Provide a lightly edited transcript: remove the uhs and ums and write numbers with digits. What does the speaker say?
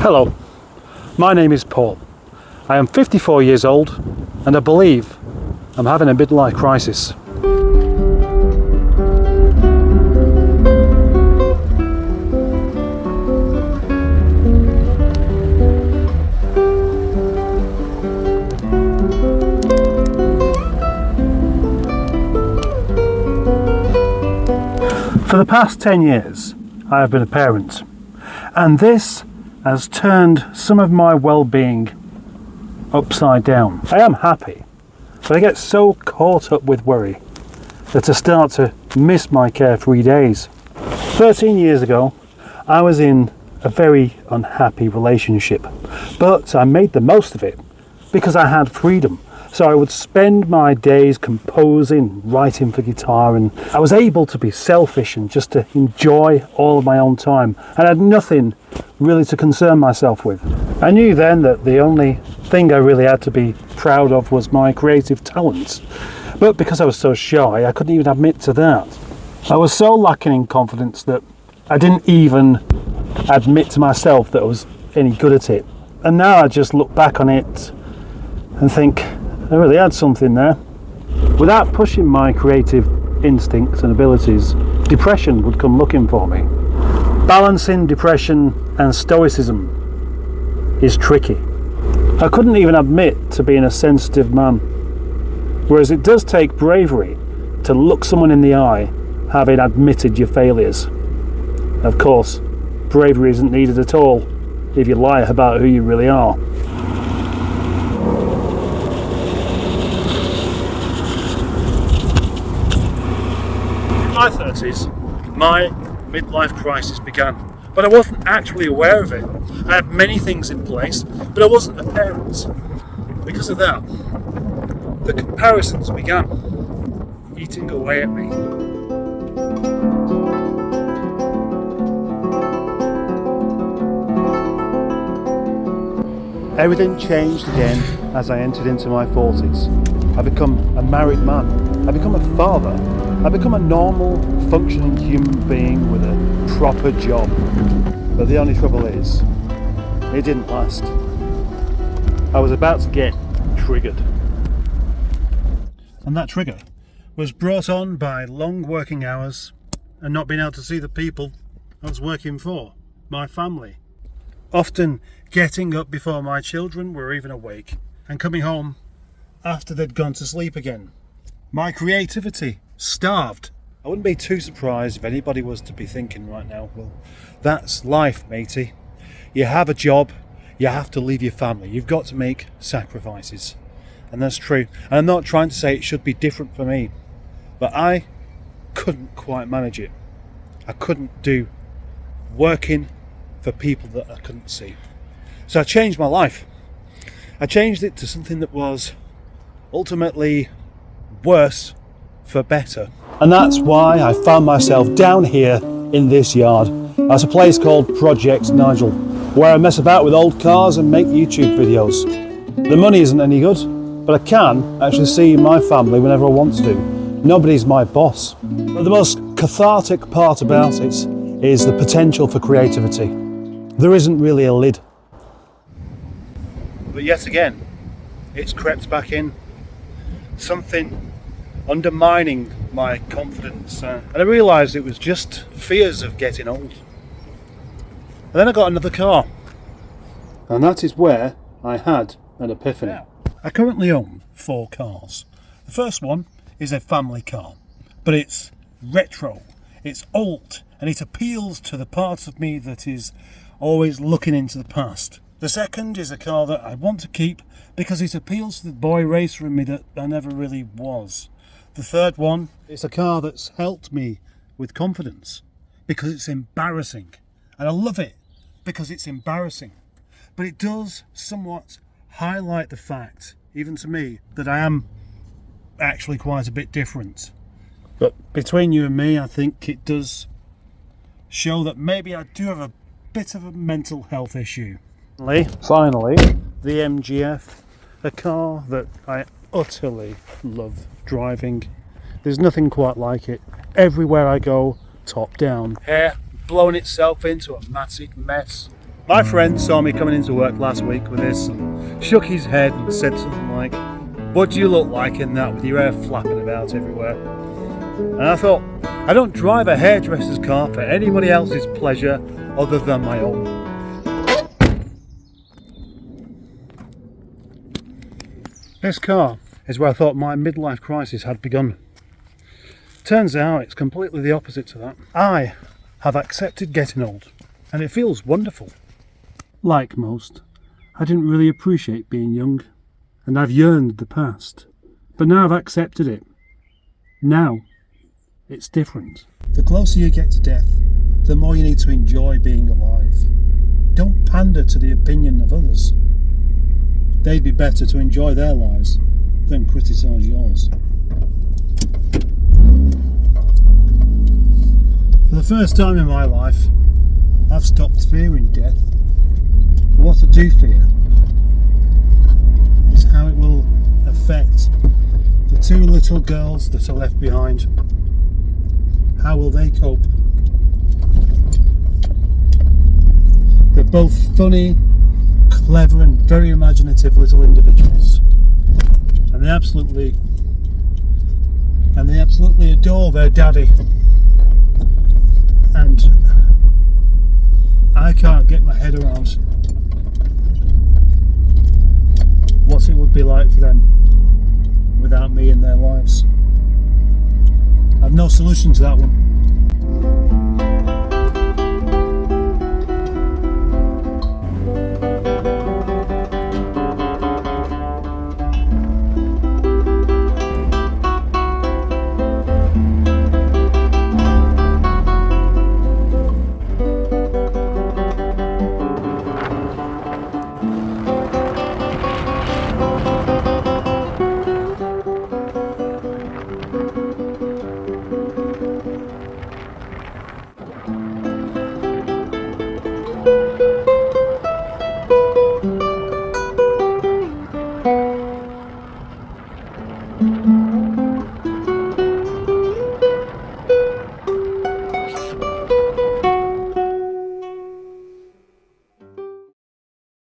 Hello, my name is Paul. I am 54 years old and I believe I'm having a midlife crisis. For the past 10 years, I have been a parent, and this has turned some of my well-being upside down. I am happy, but I get so caught up with worry that I start to miss my carefree days. 13 years ago, I was in a very unhappy relationship, but I made the most of it because I had freedom. So I would spend my days composing, writing for guitar, and I was able to be selfish and just to enjoy all of my own time. And I had nothing really to concern myself with. I knew then that the only thing I really had to be proud of was my creative talents. But because I was so shy, I couldn't even admit to that. I was so lacking in confidence that I didn't even admit to myself that I was any good at it. And now I just look back on it and think, I really had something there. Without pushing my creative instincts and abilities, depression would come looking for me. Balancing depression and stoicism is tricky. I couldn't even admit to being a sensitive man, whereas it does take bravery to look someone in the eye having admitted your failures. Of course, bravery isn't needed at all if you lie about who you really are. In my 30s, my midlife crisis began, but I wasn't actually aware of it. I had many things in place, but I wasn't a parent. Because of that, the comparisons began eating away at me. Everything changed again as I entered into my 40s. I become a married man. I become a father. I become a normal, functioning human being with a proper job. But the only trouble is, it didn't last. I was about to get triggered. And that trigger was brought on by long working hours and not being able to see the people I was working for, my family. Often getting up before my children were even awake and coming home after they'd gone to sleep again. My creativity starved. I wouldn't be too surprised if anybody was to be thinking right now, well, that's life, matey. You have a job, you have to leave your family, you've got to make sacrifices. And that's true. And I'm not trying to say it should be different for me, but I couldn't quite manage it. I couldn't do working for people that I couldn't see. So I changed my life. I changed it to something that was ultimately worse for better. And that's why I found myself down here in this yard at a place called Project Nigel, where I mess about with old cars and make YouTube videos. The money isn't any good, but I can actually see my family whenever I want to. Nobody's my boss. But the most cathartic part about it is the potential for creativity. There isn't really a lid. But yet again, it's crept back in. Something undermining my confidence. And I realised it was just fears of getting old. And then I got another car. And that is where I had an epiphany. I currently own 4 cars. The first one is a family car, but it's retro, it's old, and it appeals to the part of me that is always looking into the past. The second is a car that I want to keep because it appeals to the boy racer in me that I never really was. The third one is a car that's helped me with confidence because it's embarrassing. And I love it because it's embarrassing. But it does somewhat highlight the fact, even to me, that I am actually quite a bit different. But between you and me, I think it does show that maybe I do have a bit of a mental health issue. Finally, the MGF, a car that I utterly love driving. There's nothing quite like it. Everywhere I go, top down. Hair blowing itself into a massive mess. My friend saw me coming into work last week with this and shook his head and said something like, "What do you look like in that with your hair flapping about everywhere?" And I thought, I don't drive a hairdresser's car for anybody else's pleasure other than my own. This car is where I thought my midlife crisis had begun. Turns out it's completely the opposite to that. I have accepted getting old, and it feels wonderful. Like most, I didn't really appreciate being young, and I've yearned the past, but now I've accepted it. Now, it's different. The closer you get to death, the more you need to enjoy being alive. Don't pander to the opinion of others. They'd be better to enjoy their lives than criticise yours. For the first time in my life, I've stopped fearing death. What I do fear is how it will affect the two little girls that are left behind. How will they cope? They're both funny, clever and very imaginative little individuals. And they absolutely adore their daddy. And I can't get my head around what it would be like for them without me in their lives. I've no solution to that one.